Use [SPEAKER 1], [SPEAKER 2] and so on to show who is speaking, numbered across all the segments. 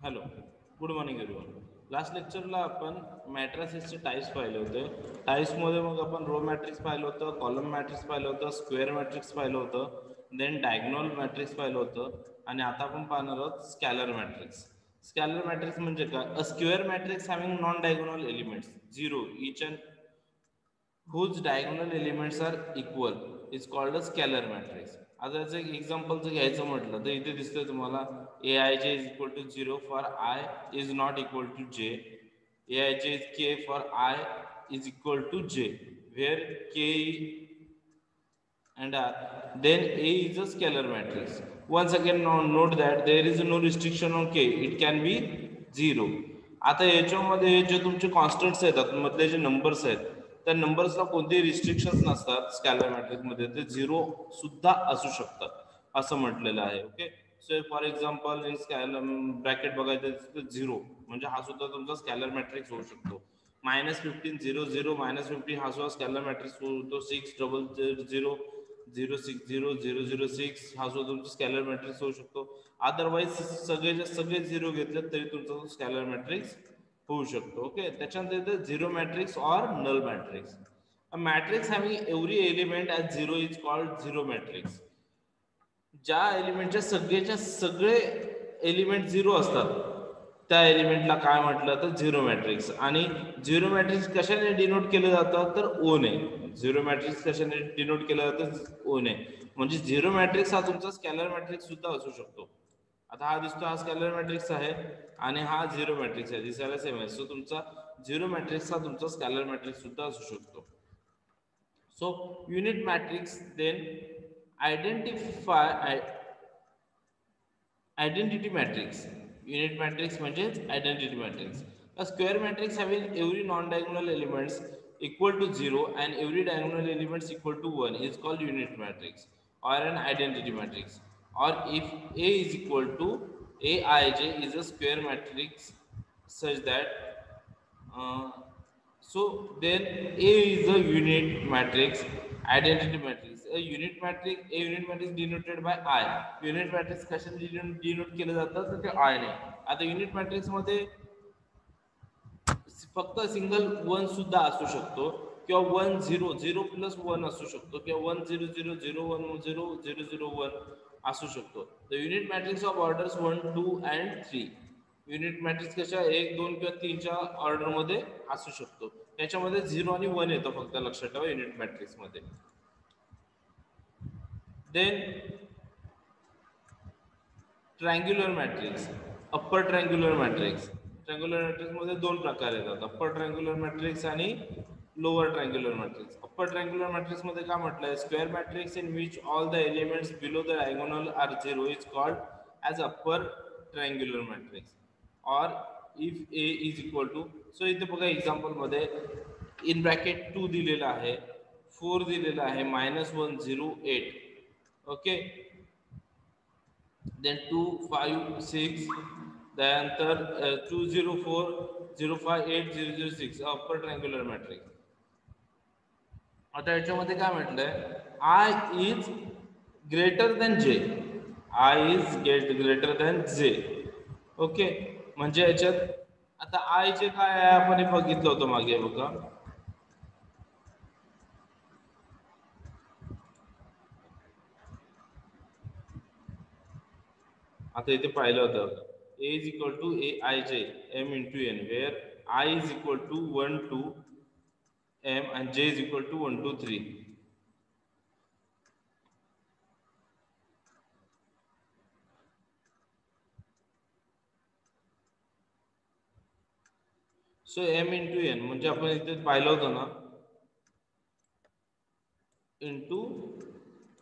[SPEAKER 1] Hello, good morning everyone. Last लेक्चरला आपण मॅट्रिसेसचे टाईप्स पाहिले होते. टाईप्समध्ये मग आपण रो मॅट्रिक्स पाहिलं होतं, कॉलम मॅट्रिक्स पाहिलं होतं, स्क्वेअर मॅट्रिक्स पाहिलं होतं, देन डायगोनल मॅट्रिक्स पाहिलं होतं आणि आता आपण पाहणार आहोत स्कॅलर मॅट्रिक्स. स्कॅलर मॅट्रिक्स म्हणजे काय? अ square matrix having non diagonal elements zero each and whose diagonal elements are equal is called a scalar matrix. आता याचं एक एक्झाम्पल जर घ्यायचं म्हटलं तर इथे दिसतंय तुम्हाला a I j is equal to zero for i is not equal to j. A I j is k for i is equal to j, where k and r, then A is a scalar matrix. Once again, now note that there is no restriction on k, it can be 0. आता याच्यामध्ये जे तुमचे constants आहेत मधले जे numbers आहेत त्या नंबर्सला कोणतेही रिस्ट्रिक्शन्स नसतात. स्कॅलर मॅट्रिक्समध्ये ते झिरो सुद्धा असू शकतात असं म्हटलेलं आहे. Okay, so for example in scalar bracket बघायचं झिरो म्हणजे हा सुद्धा तुमचा स्कॅलर मॅट्रिक्स होऊ शकतो. -15 0 0 -50 हा सुद्धा स्कॅलर मॅट्रिक्स होतो. 6 0 0 0 6 हा सुद्धा तुमचा स्कॅलर मॅट्रिक्स होऊ शकतो. अदरवाईज सगळे झिरो घेतले तरी तुमचा स्कॅलर मॅट्रिक्स होऊ शकतो. ओके, त्याच्यानंतर येतं zero matrix or null matrix. A matrix having every element as zero is called zero matrix. ज्या एलिमेंटच्या सगळेच्या सगळे एलिमेंट झिरो असतात त्या एलिमेंटला काय म्हटलं तर झिरो मॅट्रिक्स. आणि झिरो मॅट्रिक्स कशाने डिनोट केलं जातं तर ओ ने. झिरो मॅट्रिक्स कशाने डिनोट केलं जातं ओ ने. म्हणजे झिरो मॅट्रिक्स हा तुमचा स्कॅलर मॅट्रिक्स सुद्धा असू शकतो. आता हा दिसतो हा स्कॅलर मॅट्रिक्स आहे आणि हा झिरो मॅट्रिक्स आहे, दिसायला सेम आहे. सो तुमचा झिरो मॅट्रिक्स हा तुमचा स्कॅलर मॅट्रिक्स सुद्धा असू शकतो. So unit matrix then identify identity matrix. Unit matrix म्हणजेच identity matrix. A square matrix having every non-diagonal elements equal to 0 and every diagonal elements equal to 1 is called unit matrix or an identity matrix. Or if A is equal to Aij is a square matrix such that uh, so then A is a unit matrix, identity matrix. A unit matrix denoted by I. Unit matrix कशाने denote केलं जातं तर ते I ने. आता unit matrix मध्ये फक्त single one सुद्धा असू शकतो किंवा 1 0 0 प्लस 1 असू शकतो किंवा 1 0 0 0 1 0 0 0 1 असू शकतो. The unit matrix of orders 1 2 and 3. Unit matrix कशा 1 2 किंवा 3च्या ऑर्डरमध्ये असू शकतो. त्याच्यामध्ये 0 आणि 1 येतं फक्त, लक्षात ठेवा युनिट मॅट्रिक्स मध्ये. Then triangular matrix, upper triangular matrix. Triangular matrix मध्ये दोन प्रकार येतात, अप्पर ट्रायंग्युलर मॅट्रिक्स आणि lower triangular matrix. Upper triangular matrix मध्ये काय म्हटलंय, square matrix in which all the elements below the diagonal are zero is called as upper triangular matrix. Or if A is equal to, so इथे बघा example मध्ये in bracket 2 दिलेला आहे, 4 दिलेला आहे, -1 0 8. ओके, then 2 5 6, त्यानंतर 2 0 4 0 5 8 0 0 6 अप्पर ट्रायंग्युलर मॅट्रिक्स. आता याच्यामध्ये काय म्हटलंय, आय इज ग्रेटर दॅन जे. आय इज ग्रेटर दॅन जे. ओके, म्हणजे याच्यात आता आय जे काय आहे आपण हे बघितलं होतं मागे बघा. आता इथे पाहिलं होतं A is equal to A I J M into N, where I is equal to 1 2 m and j is equal to 1 2 3. So m into n म्हणजे आपण इथे पाहिलं होतं ना, इंटू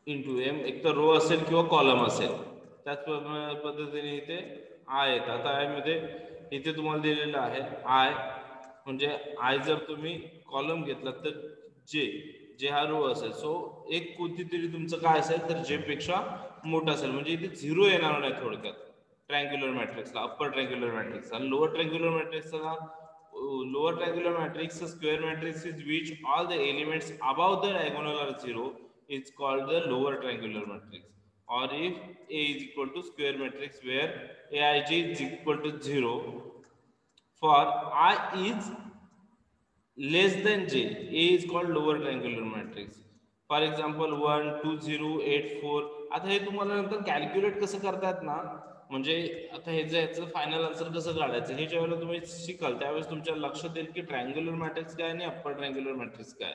[SPEAKER 1] इंटू एम, एक तर रो असेल किंवा कॉलम असेल. त्याच पद्धतीने इथे आय येतं. आता आय मध्ये इथे तुम्हाला दिलेलं आहे आय, म्हणजे आय जर तुम्ही कॉलम घेतला तर जे जे हा रो असेल. सो एक कोणतीतरी तुमचं काय असेल तर जे पेक्षा मोठा असेल, म्हणजे इथे झिरो येणार नाही थोडक्यात ट्रायंग्युलर मॅट्रिक्सला, अप्पर ट्रायंग्युलर मॅट्रिक्स. आणि लोअर ट्रायंग्युलर मॅट्रिक्सला, lower triangular matrix, a square matrix is which all the elements above the diagonal are zero is called the lower triangular matrix. or if A is equal to square matrix where Aij is equal to 0 for I is less than J. A is called lower triangular matrix. For example 1 2 0 8 4. आता हे तुम्हाला नंतर calculate कसं करतात ना, म्हणजे आता हे जे याचं फायनल आन्सर कसं काढायचं हे ज्यावेळेला तुम्ही शिकाल त्यावेळेस तुमच्या लक्षात येईल की ट्रायंग्युलर मॅट्रिक्स काय आणि अप्पर ट्रायंग्युलर मॅट्रिक्स काय.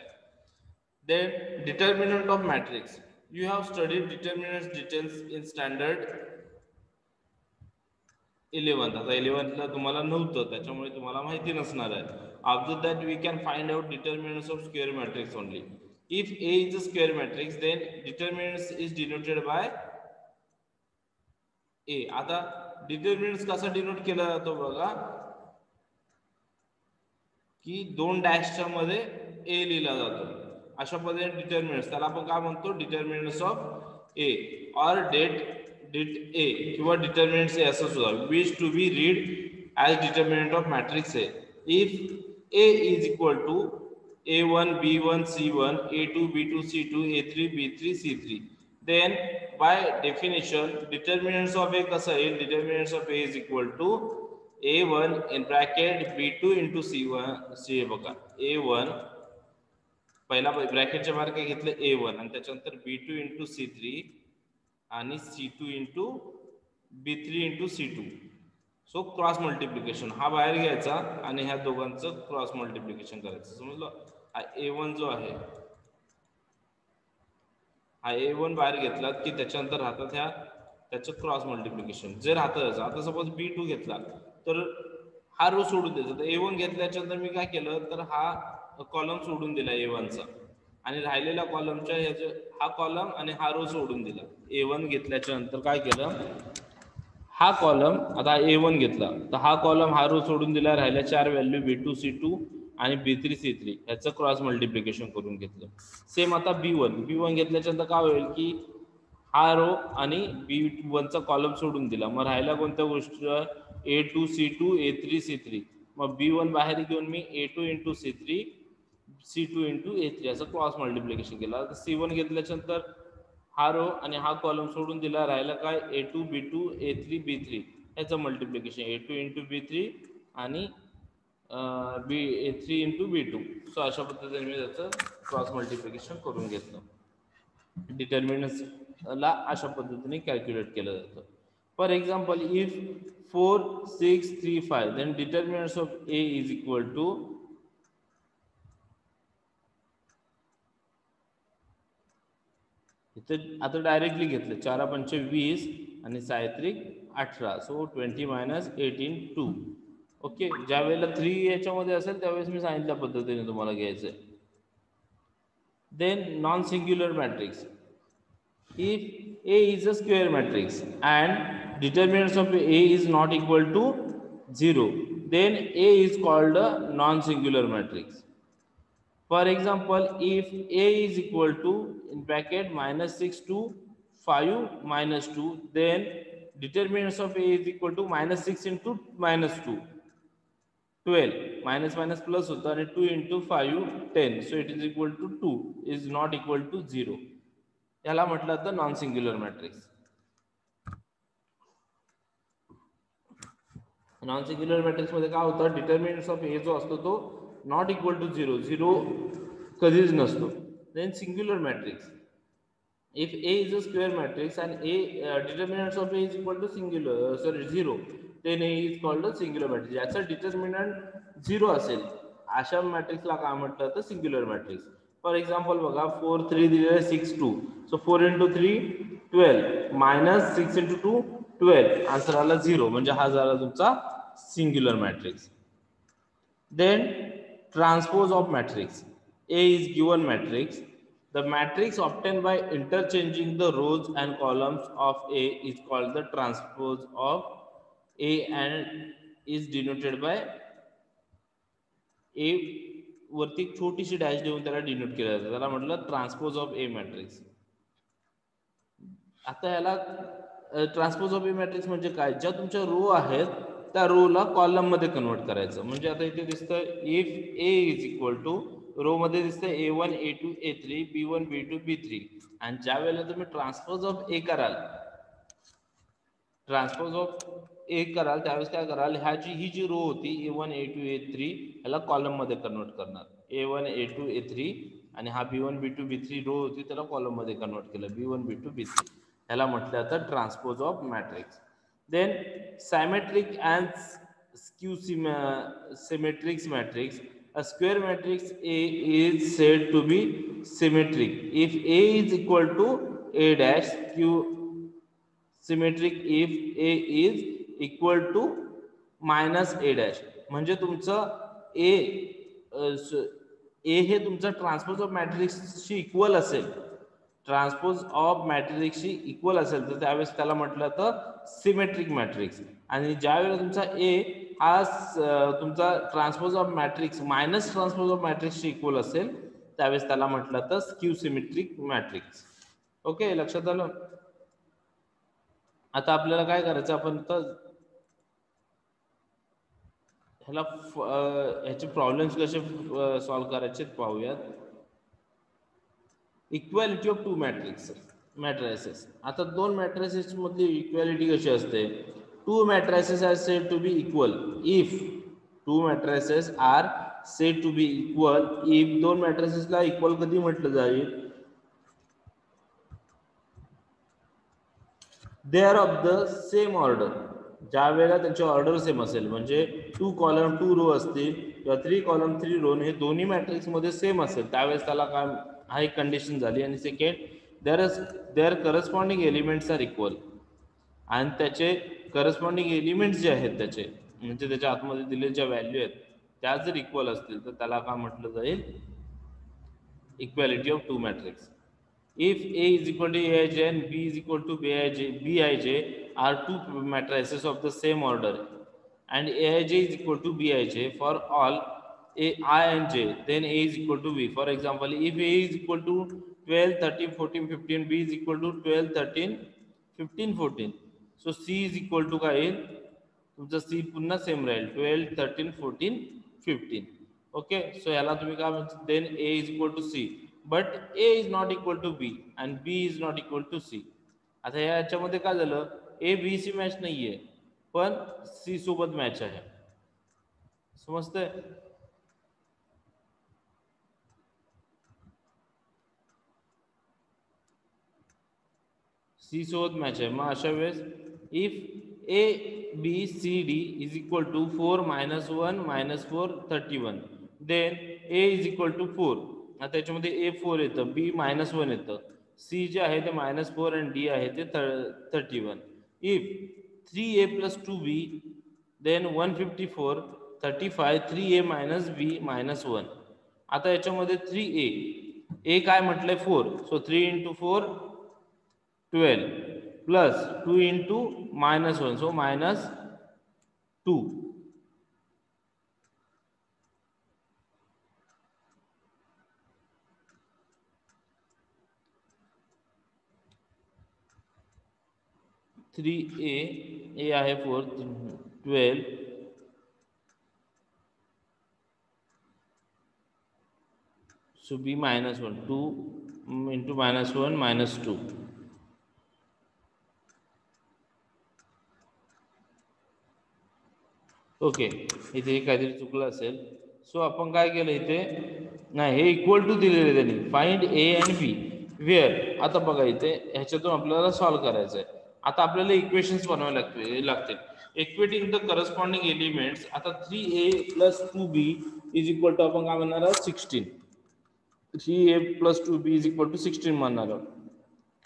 [SPEAKER 1] Then determinant of matrix. You have studied determinants details in standard 11. आता 11 ला तुम्हाला नव्हतं त्याच्यामुळे तुम्हाला माहिती नसणार आहे. After that we can find out determinants of square matrix only. If A is a square matrix then determinants is denoted by A. आता determinants कसा डिनोट केला जातो बघा की दोन डॅशच्या मध्ये A लिहिला जातो. अशा पद्धतीने डिटर्मिनंट्स त्याला आपण काय म्हणतो determinants of A or det A किंवा डिटर्मिनंट्स ए असं सुद्धा which to be read as determinant of matrix A. If A is equal to A1 B1 C1 A2 B2 C2 A3 B3 C3 then by definition determinants of A कसं आहे determinants of A is equal to A1 in bracket B2 into C1 C बघा A1 पहिला ब्रॅकेटच्या बाहेर काय घेतलं A1 आणि त्याच्यानंतर B2 into C3 आणि C2 into B3 into C2. So cross multiplication हा बाहेर घ्यायचा आणि ह्या दोघांचं क्रॉस मल्टिप्लिकेशन करायचं. समजलं. हा A1 जो आहे हा A1 बाहेर घेतला की त्याच्यानंतर राहतात ह्या त्याचं क्रॉस मल्टिप्लिकेशन जे राहतं. आता सपोज B2 घेतला तर हा रो सोडून द्यायचा. तर A1 घेतल्याच्यानंतर मी काय केलं तर हा कॉलम सोडून दिला A1 चा आणि राहिलेल्या कॉलमच्या ह्याचे हा कॉलम आणि हा रो सोडून दिला. A1 घेतल्याच्या नंतर काय केलं हा कॉलम आता A1 घेतला तर हा कॉलम हा रो सोडून दिला. राहिल्या 4 व्हॅल्यू B2 C2 आणि B3 C3 ह्याचं क्रॉस मल्टिप्लिकेशन करून घेतलं. सेम आता B1 घेतल्याच्या नंतर काय होईल की हा रो आणि B1 चा कॉलम सोडून दिला. मग राहिला कोणत्या गोष्ट A2 C2 A3 C3. मग B1 बाहेर घेऊन मी A2 into C3 C2 into A3 असं क्रॉस मल्टिप्लिकेशन केलं. आता C1 घेतल्याच्या नंतर हा रो आणि हा कॉलम सोडून दिला. राहिला काय A2 B2 A3 B3 याचं मल्टिप्लिकेशन A2 इंटू B3 आणि A3 इंटू B2. सो अशा पद्धतीने मी त्याचं क्रॉस मल्टिप्लिकेशन करून घेतलं. डिटर्मिनंट्स ला अशा पद्धतीने कॅल्क्युलेट केलं जातं. For example if 4 6 3 5 then determinants of A is equal to इथं आता डायरेक्टली घेतलं 4 पंच 20 आणि 6 18 सो 20 मायनस 18 2. ओके. ज्या वेळेला 3 याच्यामध्ये असेल त्यावेळेस मी सांगितल्या पद्धतीने तुम्हाला घ्यायचं आहे. Then non singular matrix. If A is a square matrix and determinants of A is not equal to 0, then A is called a non-singular matrix. For example, if A is equal to in bracket minus 6 to 5 minus 2, then determinants of A is equal to minus 6 into minus 2, 12. Minus minus plus होता आणि 2 into 5 10. So it is equal to 2 is not equal to 0. याला म्हटलं जातं non singular matrix. Non singular matrix मध्ये काय होतं determinants of ए जो असतो तो नॉट इक्वल टू 0 0 कधीच नसतो. Then singular matrix. If A is a square matrix and A determinants of A is equal to 0 then A is called a singular matrix. याचा determinant 0 असेल अशा मॅट्रिक्सला काय म्हटलं जातं सिंग्युलर मॅट्रिक्स. फॉर एक्झाम्पल बघा 4 3 दिलेलं 6 2. So 4 into 3 12 minus 6 into 2 12. Answer आला 0 म्हणजे हा झाला तुमचा singular matrix. Then transpose of matrix. A is given matrix. The matrix obtained by interchanging the rows and columns of A is called the transpose of A and is denoted by A वरती छोटीशी dash देऊन त्याला denote केलं जातं. त्याला म्हटलं transpose of A matrix. आता याला ट्रान्सपोज ऑफ ए मॅट्रिक्स म्हणजे काय ज्या तुमच्या रो आहेत त्या रोला कॉलम मध्ये कन्वर्ट करायचं. म्हणजे आता इथे दिसतं if A is equal to row मध्ये दिसतं A1 A2 A3 B1 B2 B3 आणि ज्या वेळेला तुम्ही ट्रान्सपोज ऑफ ए कराल, ट्रान्सपोज ऑफ ए कराल त्यावेळेस काय कराल, ह्याची ही जी रो होती A1 A2 A3 ह्याला कॉलम मध्ये कन्वर्ट करणार. A1 A2 A3 आणि हा B1 B2 B3 रो होती त्याला कॉलम मध्ये कन्वर्ट केलं, B1 B2 B3. ह्याला म्हटलं जातं transpose of matrix. Then symmetric and skew symmetrics matrix. A square matrix A is said to be symmetric if A is equal to A dash, Q symmetric if A is equal to minus A dash. म्हणजे तुमचं A A हे तुमचं transpose of मॅट्रिक्सशी equal असेल, transpose of मॅट्रिक्सशी equal असेल तर त्यावेळेस त्याला म्हटलं तर सिमेट्रिक मॅट्रिक्स. आणि ज्यावेळेला तुमचा A हा तुमचा transpose of matrix minus transpose of मॅट्रिक्सशी इक्वल असेल त्यावेळेस त्याला म्हटलं तर स्क्यू सिमेट्रिक मॅट्रिक्स. ओके, लक्षात आलं. आता आपल्याला काय करायचं, आपण तर ह्याला ह्याचे प्रॉब्लेम्स कसे सॉल्व्ह करायचे पाहूयात. Equality of two matrices. आता दोन मॅट्रिसेस मधली इक्वॅलिटी कशी असते, two matrices are said to be equal if two matrices are said to be equal if दोन मॅट्रिसेसला इक्वल कधी म्हटलं जाईल, they are of the same order. ज्या वेळेला त्यांची ऑर्डर सेम असेल, म्हणजे 2 कॉलम 2 रो असतील किंवा 3 कॉलम 3 रो हे दोन्ही मॅट्रिक्स मध्ये सेम असेल त्यावेळेस त्याला काय, हा एक कंडिशन झाली. आणि second, their corresponding elements are equal. आणि त्याचे करस्पॉन्डिंग एलिमेंट्स जे आहेत त्याचे, म्हणजे त्याच्या आतमध्ये दिलेल्या ज्या व्हॅल्यू आहेत त्या जर इक्वल असतील तर त्याला काय म्हटलं जाईल, equality of two matrix. If A is equal to Aij and B is equal to Bij are two matrices of the same order and Aij is equal to Bij for all I and J, then A is equal to B. For example, if A is equal to 12, 13, 14, 15, B is equal to 12, 13, 15, 14. So C is equal to काय येईल, तुमचं C पुन्हा same राहील 12, 13, 14, 15. Okay, so याला तुम्ही काय म्हणता, then A is equal to C. But A is not equal to B and B is not equal to C. आता याच्यामध्ये काय झालं, A B सी मॅच नाहीये पण C सोबत मॅच आहे. समजतंय? C सोबत मॅच आहे. मग अशा वेळेस if A B C D is equal to 4 minus 1 minus 4 31, then A is equal to 4. आता त्याच्यामध्ये A 4 येतं, B -1 येतं, C जे आहे ते -4 आणि D आहे ते 31. If 3A plus 2B, then 154, 35, 3A minus B minus 1. आता याच्यामध्ये 3A, A काय म्हटलंय 4, so 3 into 4 12 plus 2 into -1, so -2. 3A, A आहे 4, 12 so B -1, 2 into -1 -2. ओके, इथे काहीतरी चुकलं असेल. सो आपण काय केलं इथे, नाही हे इक्वल टू दिलेले त्यांनी, फाइंड A आणि B वेअर. आता बघा इथे ह्याच्यातून आपल्याला सॉल्व्ह करायचं आहे. आता आपल्याला इक्वेशन्स बनवावे लागतील इक्वेटिंग द करस्पॉन्डिंग एलिमेंट्स. आता 3A plus 2B is equal to आपण काय म्हणणार आहोत 16. 3A plus 2B is equal to 16 म्हणणार आहोत.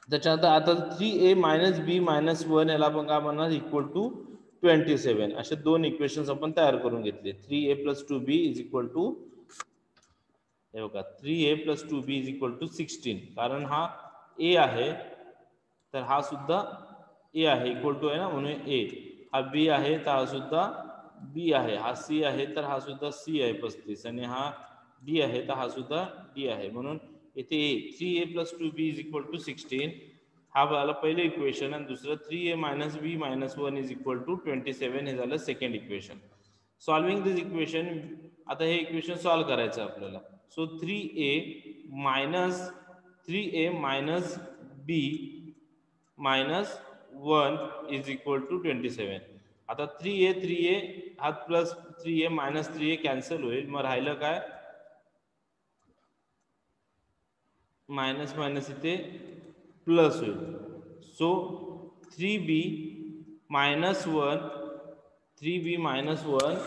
[SPEAKER 1] त्याच्यानंतर आता 3A minus B minus 1 याला आपण काय म्हणणार, इक्वल टू 27. असे दोन इक्वेशन्स आपण तयार करून घेतले. 3A plus 2B is equal to, हे बघा 3A plus 2B is equal to 16. कारण हा A आहे तर हा सुद्धा A आहे, इक्वल टू आहे ना म्हणून A. हा B आहे तर हा सुद्धा B आहे. हा C आहे तर हा सुद्धा C आहे 35. आणि हा D आहे तर हा सुद्धा D आहे. म्हणून इथे 3A plus 2B is equal to 16. हा झालं पहिलं इक्वेशन. आणि दुसरं 3A minus B minus 1 is equal to 27 हे झालं second equation. Solving this equation, आता हे इक्वेशन सॉल्व्ह करायचं आपल्याला. So 3A minus 3a minus b minus 1 is equal to 27. आता 3a हा plus 3a minus 3a cancel होईल, मग राहिलं काय, मायनस मायनस इथे प्लस होईल. So 3b minus 1, 3b minus 1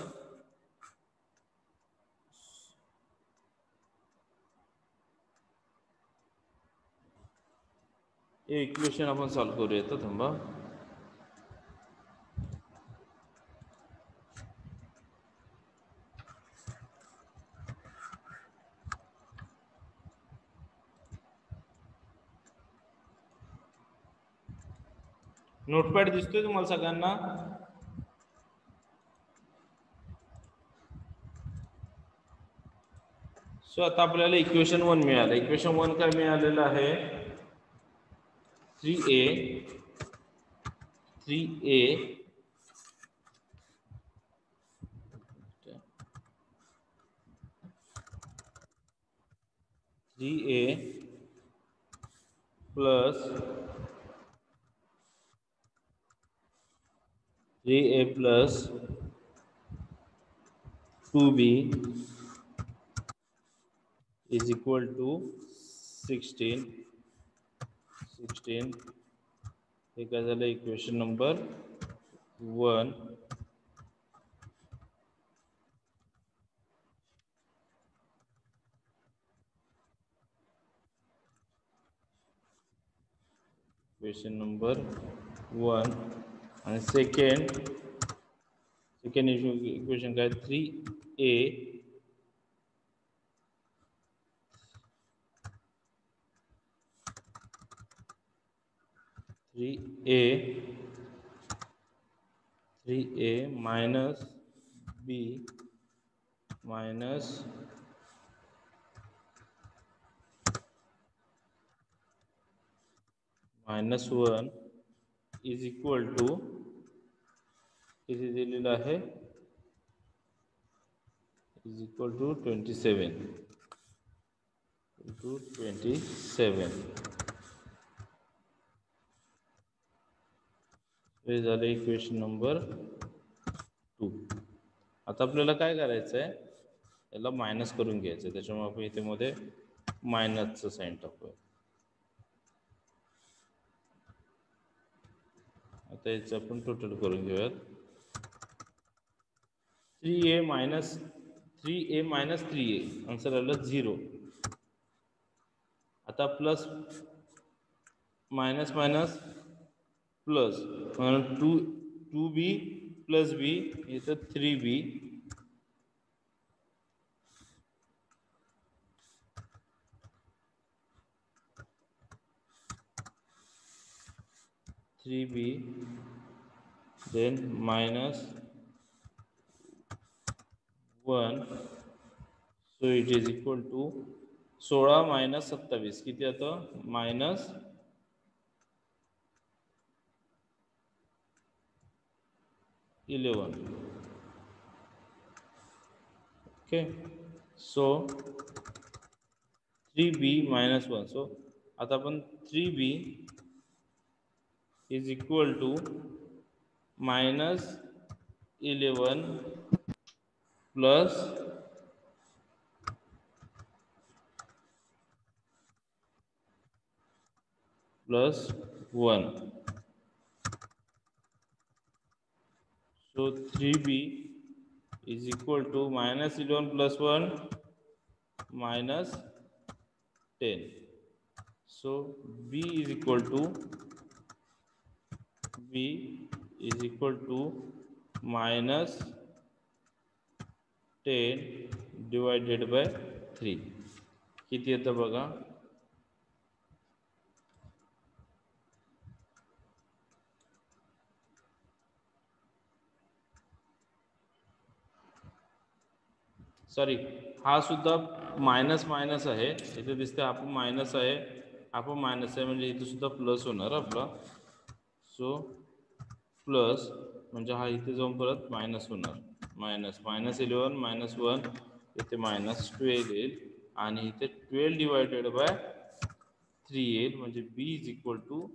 [SPEAKER 1] हे इक्वेशन आपण सॉल्व करूया. तर थांबा, नोटपॅड दिसतोय तुम्हाला सगळ्यांना? सो आता आपल्याला इक्वेशन 1 मिळालं. इक्वेशन 1 काय मिळालेलं आहे, 3a 3a plus 3a plus 2b is equal to 16. हे काय झालं, इक्वेशन नंबर 1. इक्वेशन नंबर 1 आणि सेकंड इक्वेशन काय, 3a 3a minus b minus -1 is equal to, इथे दिलेलं आहे, is equal to 27. हे झालं इक्वेशन नंबर 2. आता आपल्याला काय करायचं आहे, याला मायनस करून घ्यायचं. त्याच्यामुळे आपण इथे मध्ये मायनसचं साईन टाकूया. आता याचं आपण टोटल करून घेऊयात. 3a minus 3a आन्सर आलं 0. आता प्लस मायनस मायनस प्लस, म्हणून 2b प्लस b इथं 3b 3b then minus 1. so it is equal to 16 minus 27 किती आता, minus 11. okay, so 3b minus 1. so आता आपण 3b is equal to minus 11 plus 1. so 3b is equal to minus 11 plus 1 minus 10. so b is equal to minus 10 divided by 3. किती येतं बघा, sorry हा सुद्धा minus minus आहे. इथे दिसते आपण मायनस आहे, आपण मायनस आहे, म्हणजे इथे सुद्धा प्लस होणार आपला. सो प्लस म्हणजे हा इथे जाऊन परत मायनस होणार. मायनस 11 minus 1 इथे -12 येईल आणि इथे 12 divided by 3 येईल म्हणजे बी इज इक्वल टू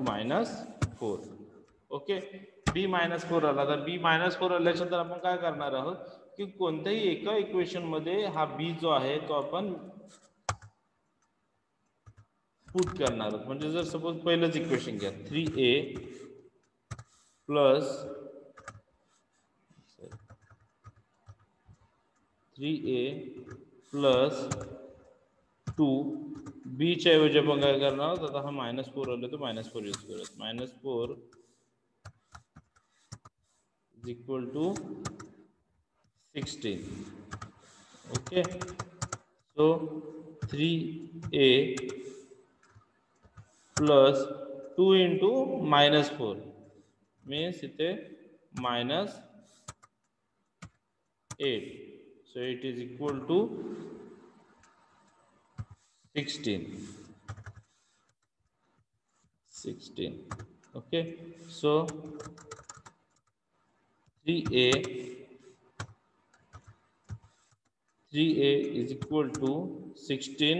[SPEAKER 1] -4. ओके, बी -4 आला तर बी -4 आल्याच्यानंतर आपण काय करणार आहोत की कोणत्याही एका इक्वेशन मध्ये हा बी जो आहे तो आपण पुट करणार आहोत. म्हणजे जर सपोज पहिलंच इक्वेशन घ्या 3a प्लस 3a प्लस 2 बी च्या ऐवजी आपण काय करणार आहोत आता हा -4 आला तर -4 यूज करूयात. -4 is equal to 16. Okay, so 3a plus 2 into -4 means इथे -8. So it is equal to 16. Okay, so 3a is equal to 16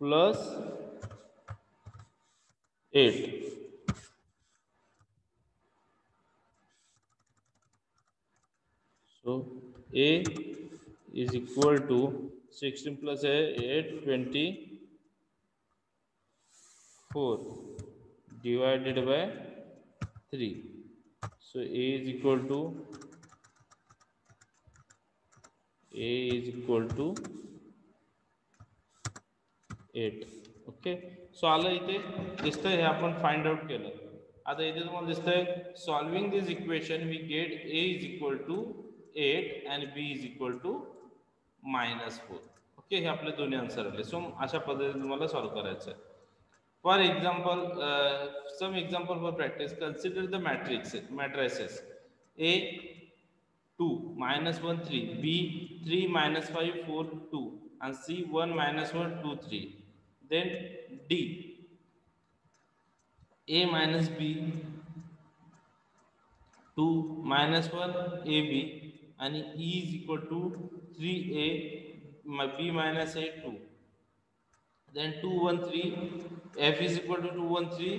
[SPEAKER 1] plus 8. So a is equal to 16 plus 8 24 divided by 3. So a is equal to 8. Okay, so आलं इथे दिसतंय हे आपण find out केलं. आता इथे तुम्हाला दिसतंय solving this equation we get a is equal to 8 and b is equal to -4. Okay, हे आपले दोन्ही आन्सर आले. सो अशा पद्धतीने तुम्हाला सॉल्व्ह करायचं आहे. For example, some example for practice, consider the matrices a 2 -1 3, b 3 -5 4 2 and c 1 -1 2 3. Then d a minus b 2 -1 ab and e is equal to 3a b minus a 2. Then 2 1 3, f is equal to 2 1 3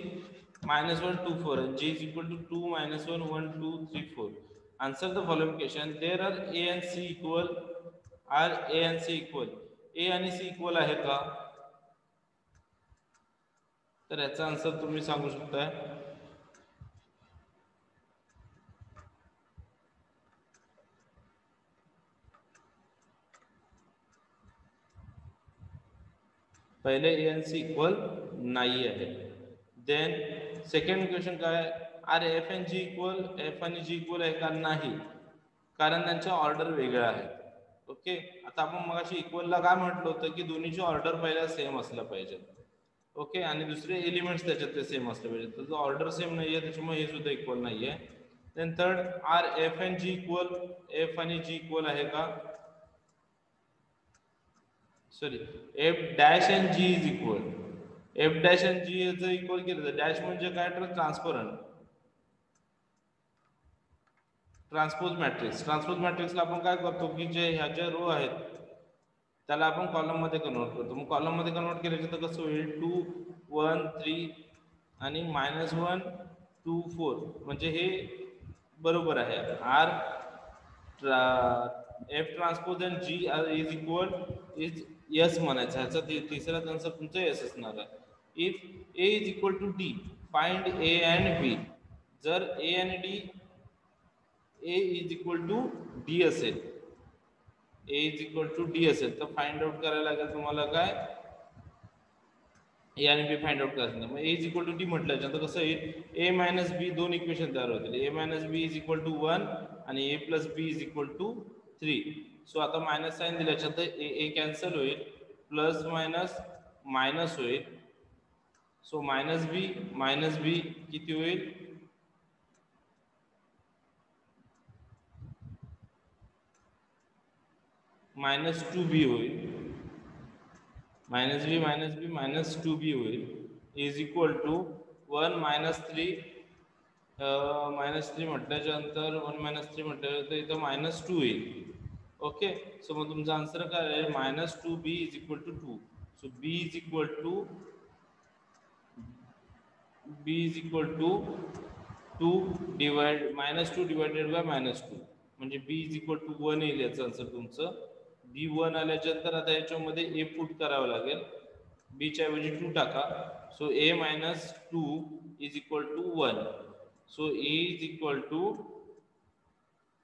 [SPEAKER 1] -1 2 4 and g is equal to 2 -1 1 2 3 4. Answer the following question. There are a and c equal. Are a and c equal? a आणि c equal आहे का? तर याचा answer तुम्ही सांगू शकता. पहिले A N C equal नाही आहे. देन सेकंड क्वेश्चन काय, are f and g equal, f आणि जी इक्वल आहे का? नाही, कारण त्यांच्या ऑर्डर वेगळ्या आहेत. ओके, आता आपण मगाशी इक्वलला काय म्हटलं होतं की दोन्हीची ऑर्डर पहिला सेम असलं पाहिजे. ओके, आणि दुसरे एलिमेंट्स त्याच्यात ते सेम असले पाहिजे. तर जो ऑर्डर सेम नाही आहे त्याच्यामुळे हे सुद्धा इक्वल नाही आहे. Then third, are f and g equal, f आणि जी इक्वल आहे का? Sorry, f dash and G is equal. F dash and g जर इक्वल केलं तर डॅश म्हणजे काय, तर ट्रान्सपोज मॅट्रिक्सला आपण काय करतो की जे ह्या ज्या रो आहेत त्याला आपण कॉलम मध्ये कन्वर्ट करतो. मग कॉलम मध्ये कन्वर्ट केल्याचं तर कसं होईल, 2 1 3 आणि -1 2 4 म्हणजे हे बरोबर आहे. Are F transpose and G is equal is yes म्हणायचं. ह्याचा तिसरा आन्सर तुमचा यस असणार आहे. If A is equal to D, find A and B. जर ए आणि D, A is equal to D असेल, A is equal to D असेल तर फाइंड आउट करायला लागेल तुम्हाला काय, ए आणि बी फाइंड आउट करायचं. मग A is equal to D म्हटल्याच्यानंतर कसं येईल, ए मायनस बी दोन इक्वेशन तयार होतील. A minus B is equal to 1 आणि A plus B is equal to 3. So आता मायनस साईन दिल्याच्यानंतर ए ए कॅन्सल होईल, प्लस मायनस मायनस होईल. सो मायनस बी किती होईल, -2b होईल. -2b होईल इज इक्वल टू 1 - 3 -3 म्हटल्याच्या नंतर 1 - 3 म्हटल्यावर तर इथं -2 येईल. ओके, सो मग तुमचा आन्सर काय आहे? -2b is equal to 2. So b is equal to 2 divide -2 divided by -2 म्हणजे b इज इक्वल टू 1 येईल याचं आन्सर तुमचं. b 1 आल्याच्या नंतर आता याच्यामध्ये a पुट करावं लागेल. b च्या ऐवजी 2 टाका. So a - 2 is equal to 1. So a is equal to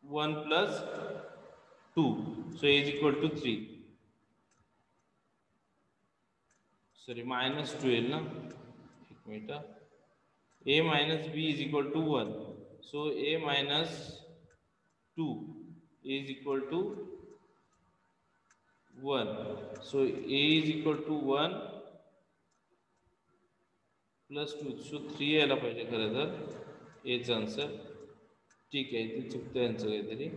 [SPEAKER 1] 1 plus 2. So a is equal to 3. Sorry -2 येईल ना, एक minute. a minus b is equal to 1. So a minus 2 is equal to 1. So a is equal to 1 plus 2. So 3 यायला पाहिजे खरं तर a चा answer. ठीक आहे, ते चुकतं यांचं काहीतरी.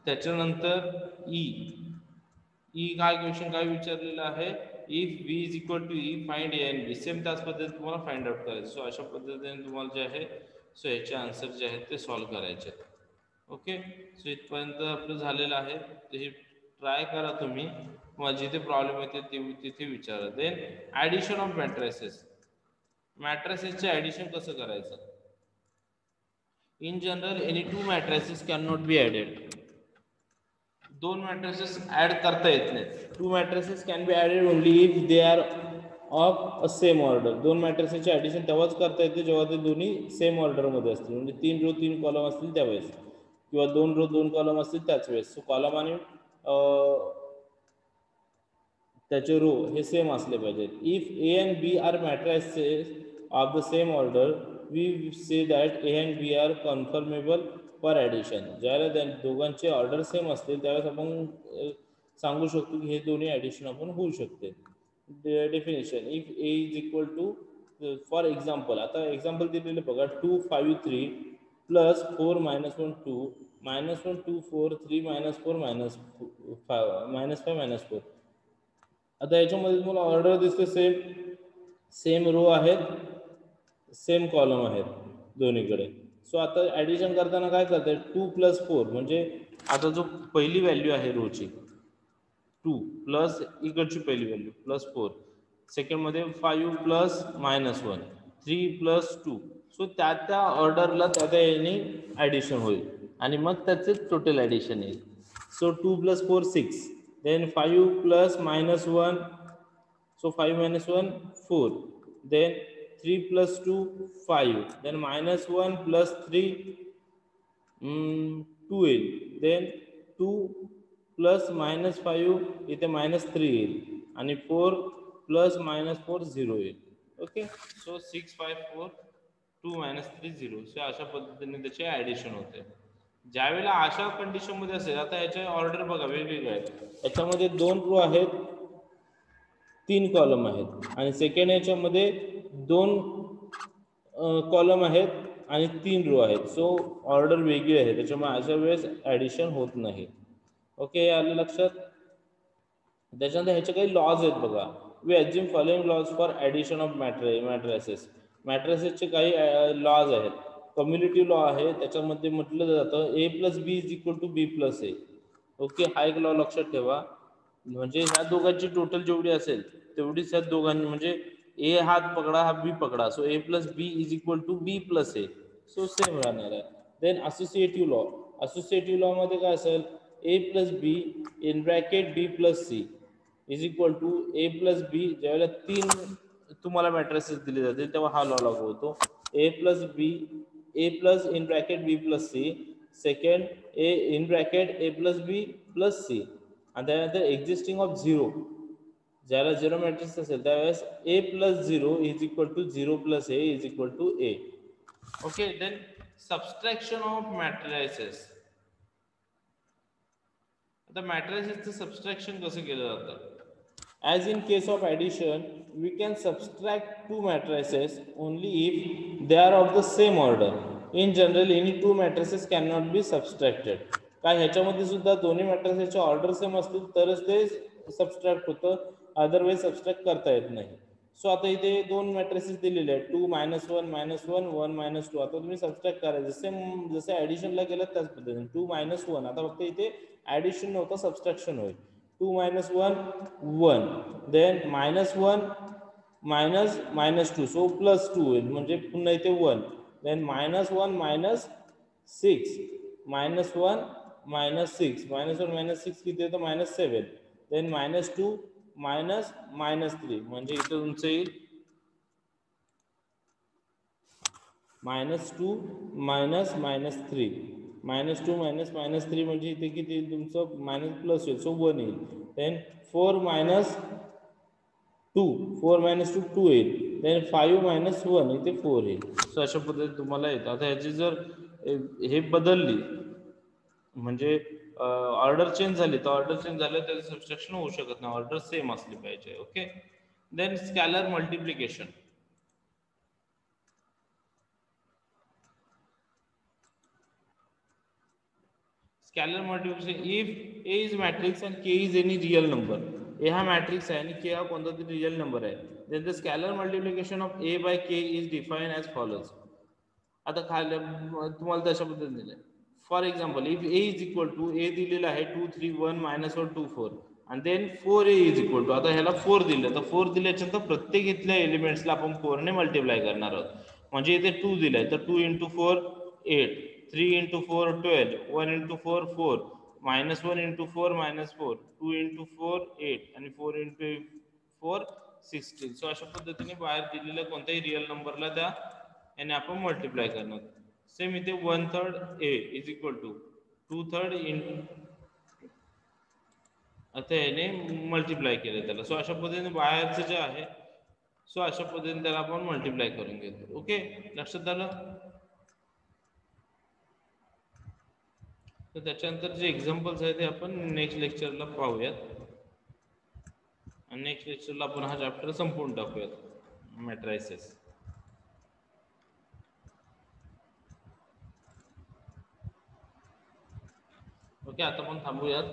[SPEAKER 1] त्याच्यानंतर काय क्वेश्चन काय विचारलेलं आहे? If b is equal to e find a and b. Same त्याच पद्धतीने तुम्हाला फाइंड आउट करायचं. सो अशा पद्धतीने तुम्हाला जे आहे सो याचे आन्सर जे आहेत ते सॉल्व्ह करायचे. ओके, सो इथपर्यंत आपलं झालेलं आहे. तर हे ट्राय करा तुम्ही. मग जिथे प्रॉब्लेम येते तिथे विचारा. Then addition of matrices. मॅट्रायसेसचे ॲडिशन कसं करायचं? In general any 2 matrices can not be added. 2 matrices add करता येत नाही. 2 matrices can be added only if they are of a same order. 2 मॅट्रिसेसचे ॲडिशन तेव्हाच करता येते जेव्हा ते दोन्ही सेम ऑर्डरमध्ये असतील. म्हणजे 3 रो 3 कॉलम असतील त्यावेळेस, किंवा 2 रो 2 कॉलम असतील त्याच वेळेस. सो कॉलम आणि त्याचे रो हे सेम असले पाहिजेत. If A and B are matrices of the same order we say that A and B are conformable for addition. ज्यावेळेला त्या दोघांचे ऑर्डर सेम असतील त्यावेळेस आपण सांगू शकतो की हे दोन्ही ॲडिशन आपण होऊ शकते. Definition if A is equal to, for example, आता एक्झाम्पल दिलेलं बघा. 2 5 3 प्लस 4 -1 2 -1 2 4 3 -4 -5 -4. आता याच्यामध्ये तुम्हाला ऑर्डर दिसते सेम रो आहेत, सेम कॉलम आहेत दोन्हीकडे. सो आता ॲडिशन करताना काय करताय? 2 + 4 म्हणजे आता जो पहिली व्हॅल्यू आहे रोची 2 प्लस इकडची पहिली व्हॅल्यू प्लस 4, सेकंडमध्ये 5 प्लस -1 3 + 2. सो त्या ऑर्डरला त्या याने ॲडिशन होईल आणि मग त्याचे टोटल ॲडिशन येईल. So 2 + 4 6, then 5 plus -1, so 5 - 1 4, then 3 + 2 5, then -1 + 3 2 येईल, then 2 + -5 इथे -3 येईल आणि 4 + -4 0 येईल. Okay, so 6 5 4 2 -3 0. सो अशा पद्धतीने त्याचे ॲडिशन होते. ज्यावेळेला अशा कंडिशन मध्ये असेल, आता याचे ऑर्डर बघा वेगवेगळे आहेत. याच्यामध्ये 2 रो आहेत, 3 कॉलम आहेत, आणि सेकंड याच्यामध्ये 2 कॉलम आहेत आणि 3 रो आहेत. सो ऑर्डर वेगळी आहे, त्याच्यामुळे अशा वेळेस ॲडिशन होत नाही. ओके, आलं लक्षात? त्याच्यानंतर ह्याचे काही लॉज आहेत बघा. We assume following laws for addition of matrices. मॅट्रायसेसचे काही लॉज आहेत. कम्युनिटी लॉ आहे, त्याच्यामध्ये म्हटलं जातं a + b is equal to b + a. Okay, हा एक लॉ लक्षात ठेवा. म्हणजे ह्या दोघांची टोटल जेवढी असेल तेवढीच ह्या दोघांनी, म्हणजे a हात पकडा हा b पकडा, so a + b is equal to b + a. So same राहणार आहे. Then associative law. Associative law मध्ये काय असेल? a + b in bracket b + c is equal to a + b. ज्यावेळेला 3 तुम्हाला मॅट्रिसेस दिले जातील तेव्हा हा लॉ लागू होतो. a + b, a plus in bracket b + c, second a in bracket a + b + c, आणि त्यानंतर एक्झिस्टिंग ऑफ 0. ज्याला 0 मॅट्रिक्स असेल त्यावेळेस a + 0 is equal to 0 + a is equal to a. Okay, then subtraction of matrices. आता मॅट्रिसेसचं subtraction कसं केलं जातं? As in case of addition, we can subtract 2 matrices only if they are of the same order. In general, any 2 matrices cannot be subtracted. काय ह्याच्यामध्ये सुद्धा दोन्ही मॅट्रिसेसचे order same असतील तरच ते सबस्ट्रॅक्ट होतं, अदरवाईज सबस्ट्रॅक्ट करता येत नाही. सो आता इथे दोन मॅट्रिसेस दिलेले आहेत 2 -1 -1 1 -2. आता तुम्ही सबट्रॅक्ट करायचं जसे ऍडिशनला केलं त्याच पद्धतीने 2 -1. आता फक्त इथे ऍडिशन नव्हतं सबट्रॅक्शन होईल 2 -1 1 देन -1 -2 सो +2 होईल म्हणजे पुन्हा इथे 1 देन -1 -6 -1 -6 -1 -6 किती होतं -7 देन -2 -3 म्हणजे इथे तुमचं येईल -2 -3 -2 -3 म्हणजे इथे किती येईल तुमचं मायनस प्लस येईल सो 1 येईल देन 4 -2 4 -2 2 येईल देन 5 -1 इथे 4 येईल सो अशा पद्धतीने तुम्हाला येतं आता ह्याची जर हे बदलली म्हणजे ऑर्डर चेंज झाली तर ऑर्डर चेंज झालं त्याचं सबट्रॅक्शन होऊ शकत नाही ऑर्डर सेम असली पाहिजे okay then scalar multiplication scalar multiplication if A is matrix and K is any real number A हा मॅट्रिक्स आहे आणि के हा कोणता तरी रियल नंबर आहे then the scalar multiplication of A by K is define as follows आता खाली तुम्हाला तशा पद्धतीने दिलंय for example if A is equal to A दिलेला आहे 2 3 1 -1 2 4 आणि then 4a is equal to आता ह्याला 4 दिलं तर 4 दिल्याच्यानंतर प्रत्येक इथल्या एलिमेंट्सला आपण 4 ने मल्टिप्लाय करणार आहोत म्हणजे इथे 2 दिलाय तर 2 × 4 8 3 × 4 12 1 × 4 4 -1 × 4 -4 2 × 4 8 आणि 4 × 4 16 सो अशा पद्धतीने बाहेर दिलेल्या कोणत्याही रिअल नंबरला त्या याने आपण मल्टिप्लाय करणार सेम इथे 1/3 a is equal to 2/3 in आता याने मल्टिप्लाय केलं त्याला सो अशा पद्धतीने बाहेरचं जे आहे सो अशा पद्धतीने त्याला आपण मल्टिप्लाय करून घेतो ओके लक्षात आलं तर त्याच्यानंतर जे एक्झाम्पल्स आहेत ते आपण नेक्स्ट लेक्चरला पाहूयात आणि नेक्स्ट लेक्चरला आपण हा चॅप्टर संपवून टाकूयात मॅट्रायसेस ओके आता आपण थांबूयात